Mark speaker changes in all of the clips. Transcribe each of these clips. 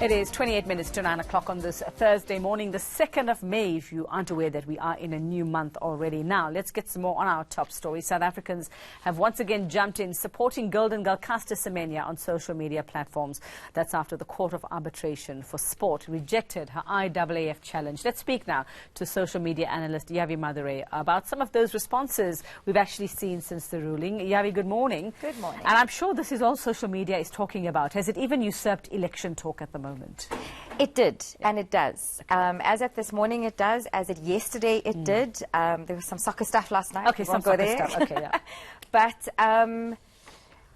Speaker 1: It is 28 minutes to 9 o'clock on this Thursday morning, the 2nd of May, if you aren't aware that we are in a new month already. Now, let's get some more on our top story. South Africans have once again jumped in, supporting Golden Girl Caster Semenya on social media platforms. That's after the Court of Arbitration for Sport rejected her IAAF challenge. Let's speak now to social media analyst Yavi Madure about some of those responses we've actually seen since the ruling. Yavi, good morning.
Speaker 2: Good morning.
Speaker 1: And I'm sure this is all social media is talking about. Has it even usurped election talk at the moment?
Speaker 2: It did, and it does. As at this morning, it does. As at yesterday, it did. There was some soccer stuff last night.
Speaker 1: Okay, some soccer stuff. Okay, yeah.
Speaker 2: But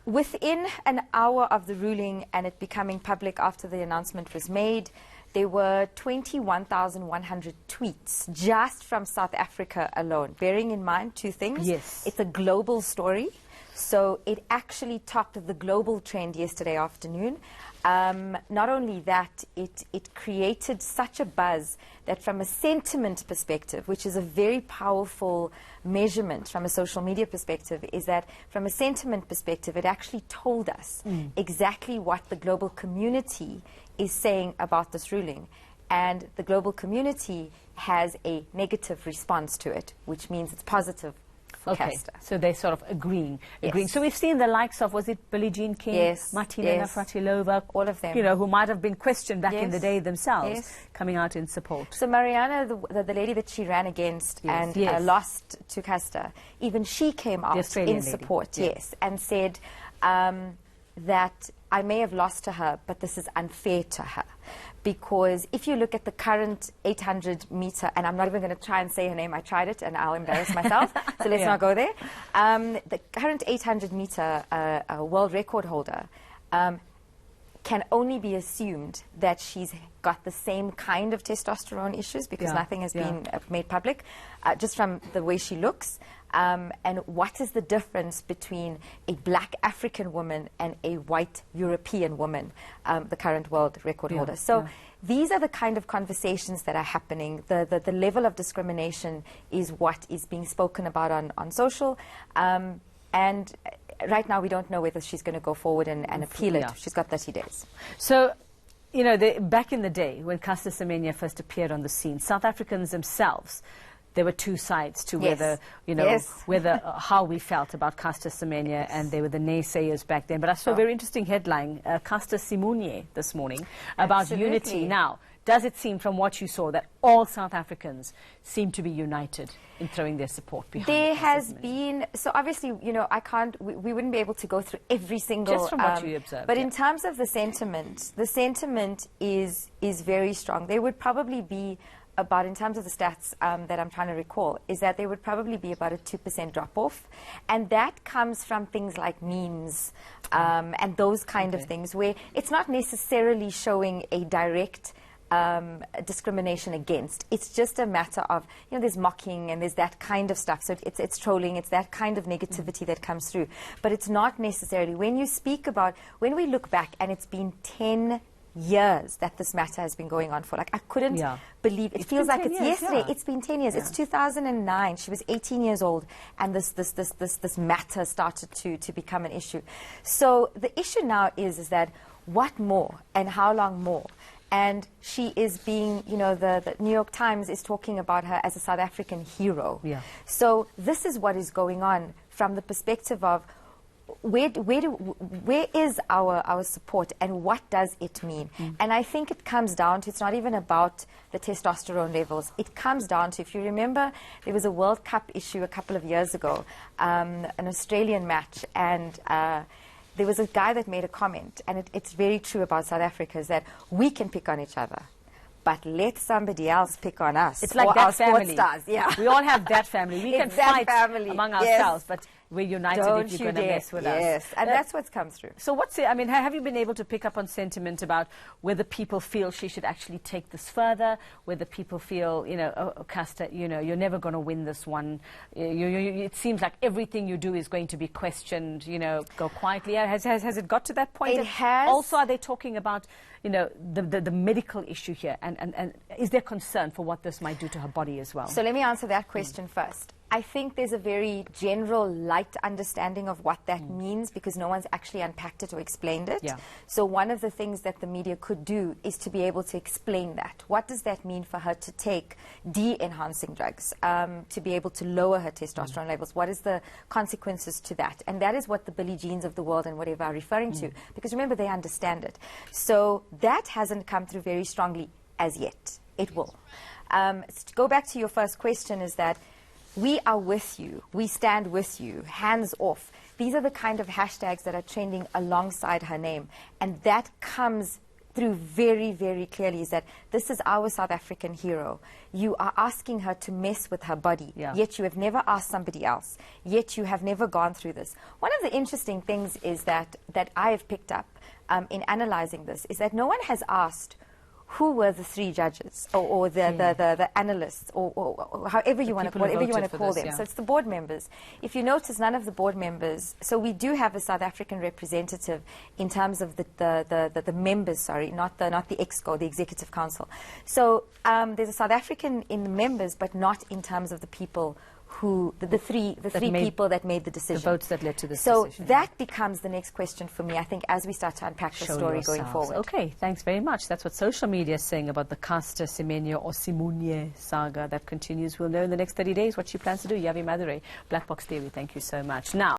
Speaker 2: within an hour of the ruling and it becoming public after the announcement was made, there were 21,100 tweets just from South Africa alone. Bearing in mind two things.
Speaker 1: Yes.
Speaker 2: It's a global story. So it actually topped the global trend yesterday afternoon. Not only that, it created such a buzz that from a sentiment perspective, which is a very powerful measurement from a social media perspective, is that from a sentiment perspective, it actually told us exactly what the global community is saying about this ruling. And the global community has a negative response to it, which means it's positive.
Speaker 1: Okay,
Speaker 2: Caster.
Speaker 1: so they're sort of agreeing.
Speaker 2: Yes.
Speaker 1: So we've seen the likes of, was it Billie Jean King,
Speaker 2: Yes.
Speaker 1: Martina
Speaker 2: Yes.
Speaker 1: Navratilova,
Speaker 2: All of them.
Speaker 1: you know, who might have been questioned back in the
Speaker 2: Yes.
Speaker 1: day themselves,
Speaker 2: Yes.
Speaker 1: coming out in support.
Speaker 2: So Mariana, the lady that she ran against
Speaker 1: Yes.
Speaker 2: and
Speaker 1: Yes.
Speaker 2: lost to Caster, even she came out
Speaker 1: Australian
Speaker 2: in
Speaker 1: lady.
Speaker 2: support,
Speaker 1: Yeah.
Speaker 2: yes, and said that I may have lost to her, but this is unfair to her. Because if you look at the current 800 meter, and I'm not even going to try and say her name, I tried it and I'll embarrass myself, so let's not go there. The current 800 meter world record holder can only be assumed that she's got the same kind of testosterone issues, because nothing has been made public, just from the way she looks. And what is the difference between a black African woman and a white European woman, the current world record holder? So these are the kind of conversations that are happening. The level of discrimination is what is being spoken about on social. And right now we don't know whether she's going to go forward and appeal it. She's got 30 days.
Speaker 1: So, you know, back in the day when Caster Semenya first appeared on the scene, South Africans themselves, there were two sides to whether, you know, whether how we felt about Caster Semenya, and there were the naysayers back then. But I saw a very interesting headline, Caster Semenya this morning, about unity. Now, does it seem from what you saw that all South Africans seem to be united in throwing their support behind
Speaker 2: There
Speaker 1: Caster
Speaker 2: has
Speaker 1: Semenya?
Speaker 2: been, so obviously, you know, we wouldn't be able to go through every single...
Speaker 1: Just from what you observed.
Speaker 2: But in terms of the sentiment is very strong. There would probably be about, in terms of the stats that I'm trying to recall, is that there would probably be about a 2% drop-off. And that comes from things like memes and those kind of things, where it's not necessarily showing a direct discrimination against. It's just a matter of, you know, there's mocking and there's that kind of stuff. So it's trolling, it's that kind of negativity that comes through. But it's not necessarily, when you speak about, when we look back, and it's been 10 years that this matter has been going on for. Like, I couldn't believe it. It feels like it's yesterday. It's been 10 years. It's 2009. She was 18 years old, and this matter started to become an issue. So the issue now is that what more and how long more? And she is being, you know, the New York Times is talking about her as a South African hero. So this is what is going on from the perspective of where is our support, and what does it mean? And I think it comes down to, it's not even about the testosterone levels. It comes down to, if you remember, there was a World Cup issue a couple of years ago, an Australian match, and there was a guy that made a comment, and it's very true about South Africa, is that we can pick on each other, but let somebody else pick on us.
Speaker 1: It's like
Speaker 2: or
Speaker 1: that
Speaker 2: our
Speaker 1: family.
Speaker 2: Stars.
Speaker 1: We all have that family. We can fight among ourselves, but we're united
Speaker 2: Don't
Speaker 1: if you're going to mess with us.
Speaker 2: Yes, and that's what's come through.
Speaker 1: So what's it, I mean, have you been able to pick up on sentiment about whether people feel she should actually take this further, whether people feel, you know, oh, Caster, you know, you're never going to win this one. It seems like everything you do is going to be questioned, you know, go quietly. Has it got to that point?
Speaker 2: It has.
Speaker 1: Also, are they talking about, you know, the medical issue here? And is there concern for what this might do to her body as well?
Speaker 2: So let me answer that question first. I think there's a very general, light understanding of what that means because no one's actually unpacked it or explained it.
Speaker 1: Yeah.
Speaker 2: So one of the things that the media could do is to be able to explain that. What does that mean for her to take de-enhancing drugs, to be able to lower her testosterone levels? What is the consequences to that? And that is what the Billie Jeans of the world and whatever are referring to, because remember, they understand it. So that hasn't come through very strongly as yet. It will. To go back to your first question is that we are with you. We stand with you. Hands off. These are the kind of hashtags that are trending alongside her name. And that comes through very, very clearly, is that this is our South African hero. You are asking her to mess with her body, yet you have never asked somebody else, yet you have never gone through this. One of the interesting things is that I have picked up in analyzing this is that no one has asked who were the three judges or the analysts or however you want to call them. So it's the board members. If you notice, none of the board members, so we do have a South African representative in terms of the members, sorry, not the EXCO, the Executive Council. So there's a South African in the members, but not in terms of the people who, the three people that made the decision.
Speaker 1: The votes that led to this
Speaker 2: decision.
Speaker 1: So
Speaker 2: that becomes the next question for me, I think, as we start to unpack the story going forward.
Speaker 1: Okay, thanks very much. That's what social media is saying about the Caster Semenya or Simunye saga that continues. We'll know in the next 30 days what she plans to do. Yavi Madure, Black Box Theory, thank you so much. Now,